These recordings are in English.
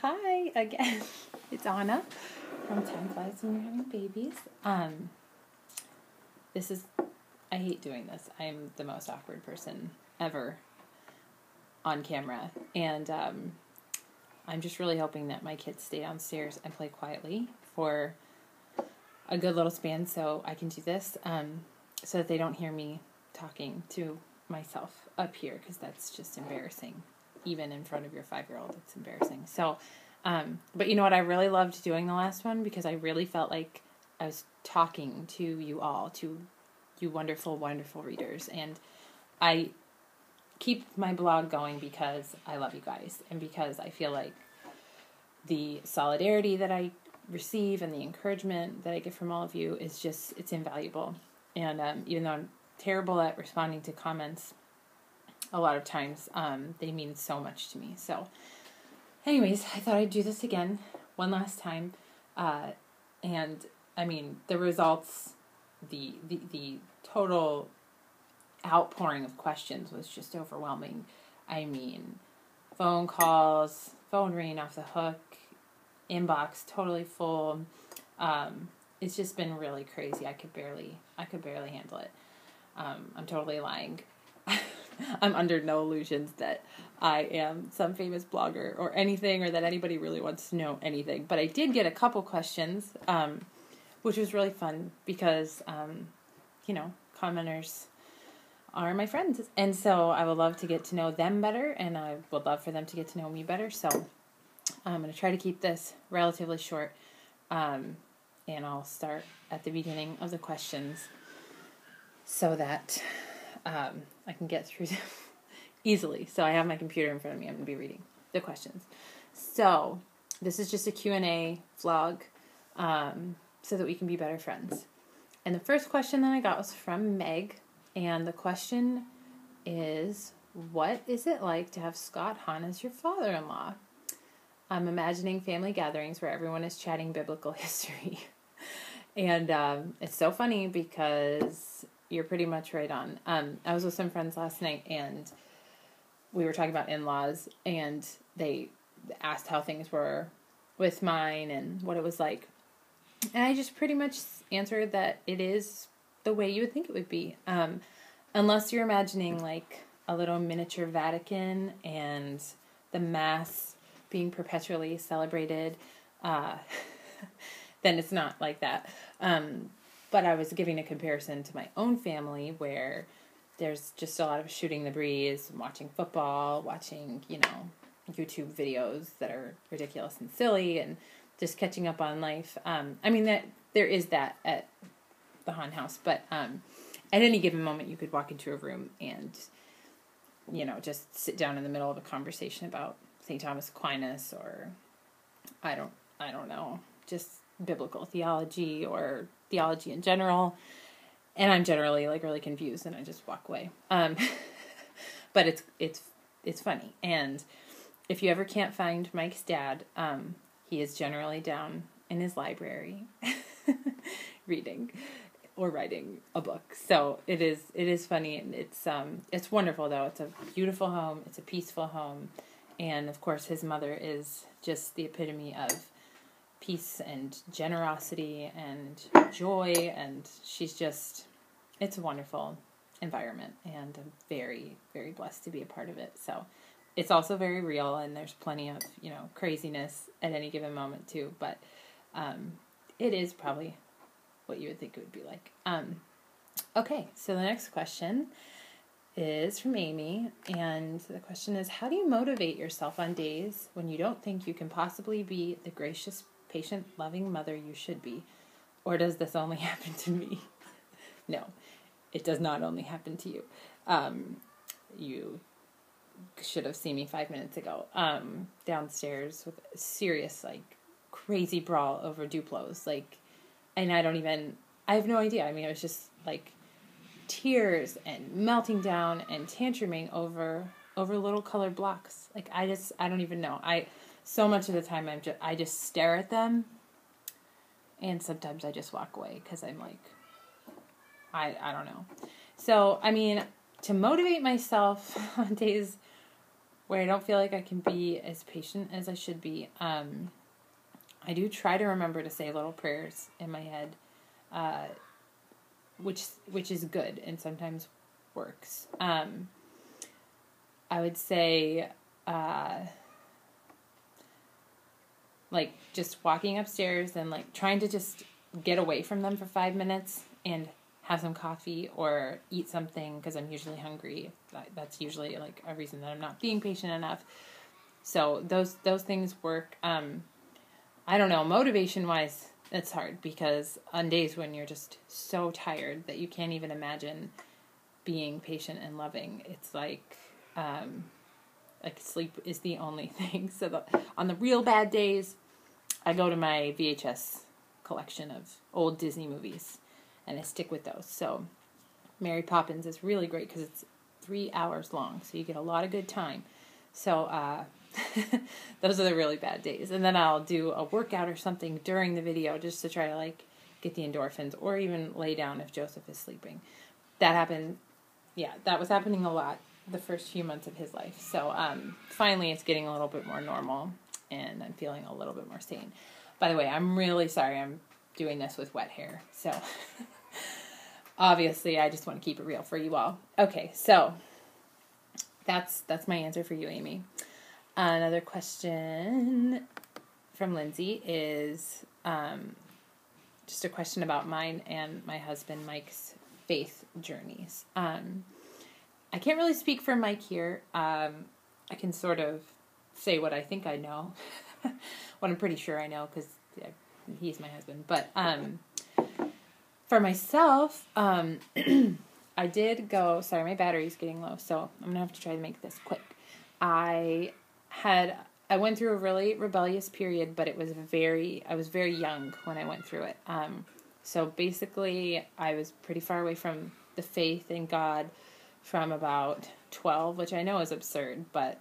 Hi again. It's Anna from Time Flies When You're Having Babies. I hate doing this. I'm the most awkward person ever on camera. And I'm just really hoping that my kids stay downstairs and play quietly for a good little span so I can do this, so that they don't hear me talking to myself up here, because that's just embarrassing. Even in front of your 5-year-old, it's embarrassing. So, but you know what? I really loved doing the last one because I really felt like I was talking to you all, to you wonderful, wonderful readers. And I keep my blog going because I love you guys and because I feel like the solidarity that I receive and the encouragement that I get from all of you is just, it's invaluable. And even though I'm terrible at responding to comments, a lot of times they mean so much to me. So anyways, I thought I'd do this again one last time. And I mean, the results, the total outpouring of questions was just overwhelming. I mean, phone calls, phone ringing off the hook, inbox totally full. It's just been really crazy. I could barely handle it. I'm totally lying. I'm under no illusions that I am some famous blogger or anything, or that anybody really wants to know anything. But I did get a couple questions, which was really fun because, commenters are my friends. And so I would love to get to know them better, and I would love for them to get to know me better. So I'm going to try to keep this relatively short, and I'll start at the beginning of the questions so that I can get through them easily. So I have my computer in front of me. I'm going to be reading the questions. So this is just a Q&A vlog, so that we can be better friends. And the first question that I got was from Meg. And the question is, what is it like to have Scott Hahn as your father-in-law? I'm imagining family gatherings where everyone is chatting biblical history. And it's so funny because you're pretty much right on. I was with some friends last night, and we were talking about in-laws, and they asked how things were with mine and what it was like. And I just pretty much answered that it is the way you would think it would be. Unless you're imagining like a little miniature Vatican and the Mass being perpetually celebrated, then it's not like that. But I was giving a comparison to my own family where there's just a lot of shooting the breeze, watching football, watching, YouTube videos that are ridiculous and silly, and just catching up on life. That there is that at the Hahn house, but at any given moment you could walk into a room and, just sit down in the middle of a conversation about St. Thomas Aquinas, or I don't know, just biblical theology or theology in general. And I'm generally like really confused and I just walk away. But it's funny. And if you ever can't find Mike's dad, he is generally down in his library reading or writing a book. So it is funny, and it's wonderful though. It's a beautiful home. It's a peaceful home. And of course his mother is just the epitome of peace and generosity and joy, and it's a wonderful environment, and I'm very, very blessed to be a part of it. So it's also very real, and there's plenty of, craziness at any given moment too, but it is probably what you would think it would be like. Okay, so the next question is from Amy, and the question is, how do you motivate yourself on days when you don't think you can possibly be the gracious, patient, loving mother you should be? Or does this only happen to me? No, it does not only happen to you. You should have seen me 5 minutes ago, downstairs with a serious, crazy brawl over Duplos, and I have no idea. It was just, tears and melting down and tantruming over little colored blocks. I don't even know. So much of the time I just stare at them, and sometimes I just walk away because I'm I don't know. So, to motivate myself on days where I don't feel like I can be as patient as I should be. I do try to remember to say little prayers in my head, which is good and sometimes works. I would say, like, just walking upstairs and, like, trying to just get away from them for 5 minutes and have some coffee or eat something because I'm usually hungry. That's usually, like, a reason that I'm not being patient enough. So those things work. I don't know, motivation-wise, it's hard because on days when you're just so tired that you can't even imagine being patient and loving, it's like sleep is the only thing. So on the real bad days, I go to my VHS collection of old Disney movies, and I stick with those. So Mary Poppins is really great because it's 3 hours long, so you get a lot of good time. So those are the really bad days. And then I'll do a workout or something during the video just to try to, like, get the endorphins, or even lay down if Joseph is sleeping. That happened, that was happening a lot the first few months of his life. So finally it's getting a little bit more normal, and I'm feeling a little bit more sane. By the way, I'm really sorry I'm doing this with wet hair. So obviously I just want to keep it real for you all. Okay, so that's my answer for you, Amy. Another question from Lindsay is just a question about mine and my husband Mike's faith journeys. I can't really speak for Mike here. I can sort of say what I think I know, what I'm pretty sure I know, because he's my husband. But for myself, I did go. Sorry, my battery's getting low, so I'm gonna have to try to make this quick. I went through a really rebellious period, but I was very young when I went through it. So basically, I was pretty far away from the faith in God from about 12, which I know is absurd, but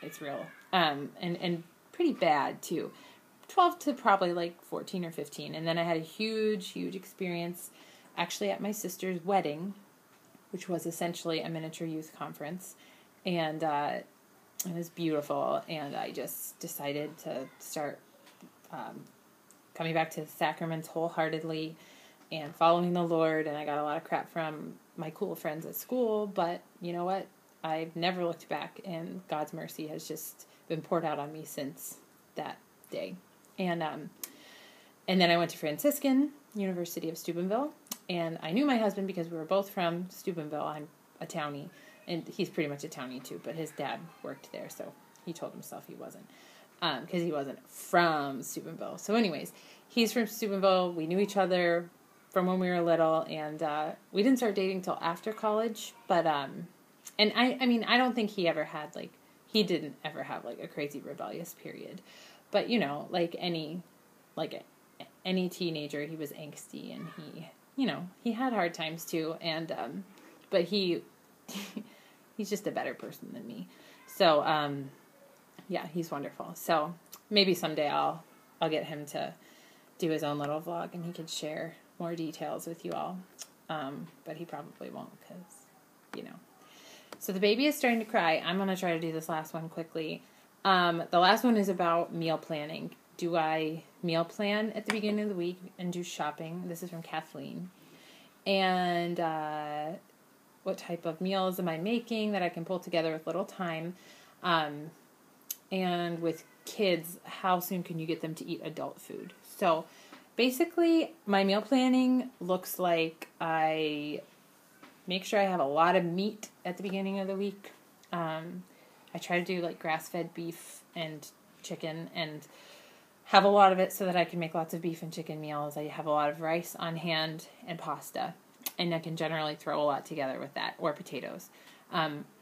it's real. And pretty bad too. 12 to probably like 14 or 15. And then I had a huge experience actually at my sister's wedding, which was essentially a miniature youth conference. And it was beautiful. And I just decided to start coming back to the sacraments wholeheartedly and following the Lord. And I got a lot of crap from my cool friends at school. But you know what? I've never looked back, and God's mercy has just been poured out on me since that day. And then I went to Franciscan University of Steubenville, and I knew my husband because we were both from Steubenville. I'm a townie, and he's pretty much a townie too, but his dad worked there, so he told himself he wasn't, because he wasn't from Steubenville. So anyways, he's from Steubenville. We knew each other from when we were little, and we didn't start dating till after college, but and I mean, I don't think he didn't ever have like a crazy rebellious period. But, you know, like any teenager, he was angsty, and he had hard times too. And, but he's just a better person than me. So, he's wonderful. So maybe someday I'll get him to do his own little vlog, and he could share more details with you all. But he probably won't, because, So the baby is starting to cry. I'm going to try to do this last one quickly. The last one is about meal planning. Do I meal plan at the beginning of the week and do shopping? This is from Kathleen. And what type of meals am I making that I can pull together with little time? And with kids, how soon can you get them to eat adult food? So basically, my meal planning looks like I make sure I have a lot of meat at the beginning of the week. I try to do like grass-fed beef and chicken and have a lot of it so that I can make lots of beef and chicken meals. I have a lot of rice on hand and pasta, and I can generally throw a lot together with that, or potatoes.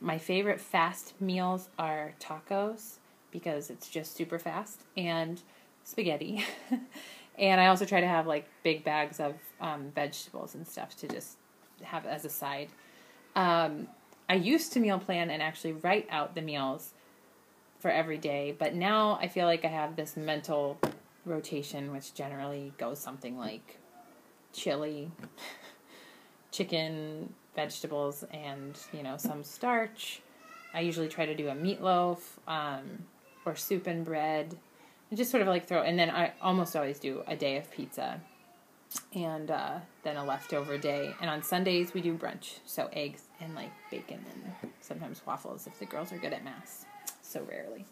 My favorite fast meals are tacos because it's just super fast, and spaghetti. And I also try to have like big bags of vegetables and stuff to just have as a side. I used to meal plan and actually write out the meals for every day, but now I feel like I have this mental rotation, which generally goes something like chili, chicken, vegetables, and, some starch, I usually try to do a meatloaf or soup and bread. And just sort of like and then I almost always do a day of pizza and then a leftover day. And on Sundays we do brunch, so eggs and like bacon and sometimes waffles if the girls are good at math. So rarely.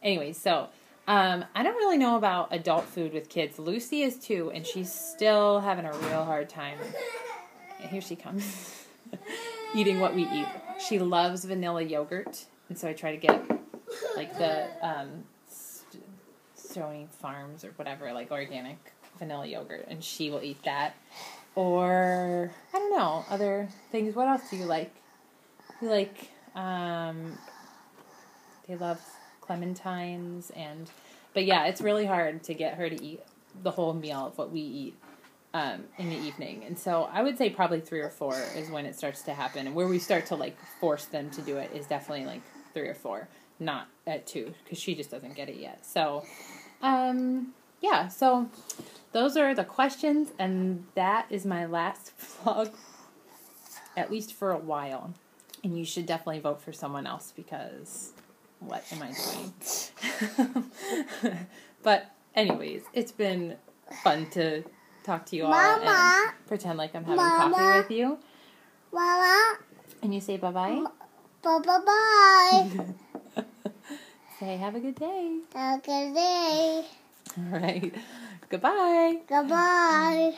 Anyway, so I don't really know about adult food with kids. Lucy is 2, and she's still having a real hard time. And here she comes. Eating what we eat. She loves vanilla yogurt, and so I try to get like the Stony Farms or whatever, like organic vanilla yogurt, and she will eat that. Or I don't know, other things. What else do you like? You like they love clementines but yeah, it's really hard to get her to eat the whole meal of what we eat in the evening. And so I would say probably 3 or 4 is when it starts to happen. And where we start to like force them to do it is definitely like 3 or 4, not at 2, because she just doesn't get it yet. So, yeah, so those are the questions, and that is my last vlog, at least for a while. And you should definitely vote for someone else, because what am I doing? But anyways, it's been fun to talk to you all and pretend like I'm having coffee with you. Mama. And you say bye-bye? Bye-bye. Say have a good day. Have a good day. All right. Goodbye. Goodbye.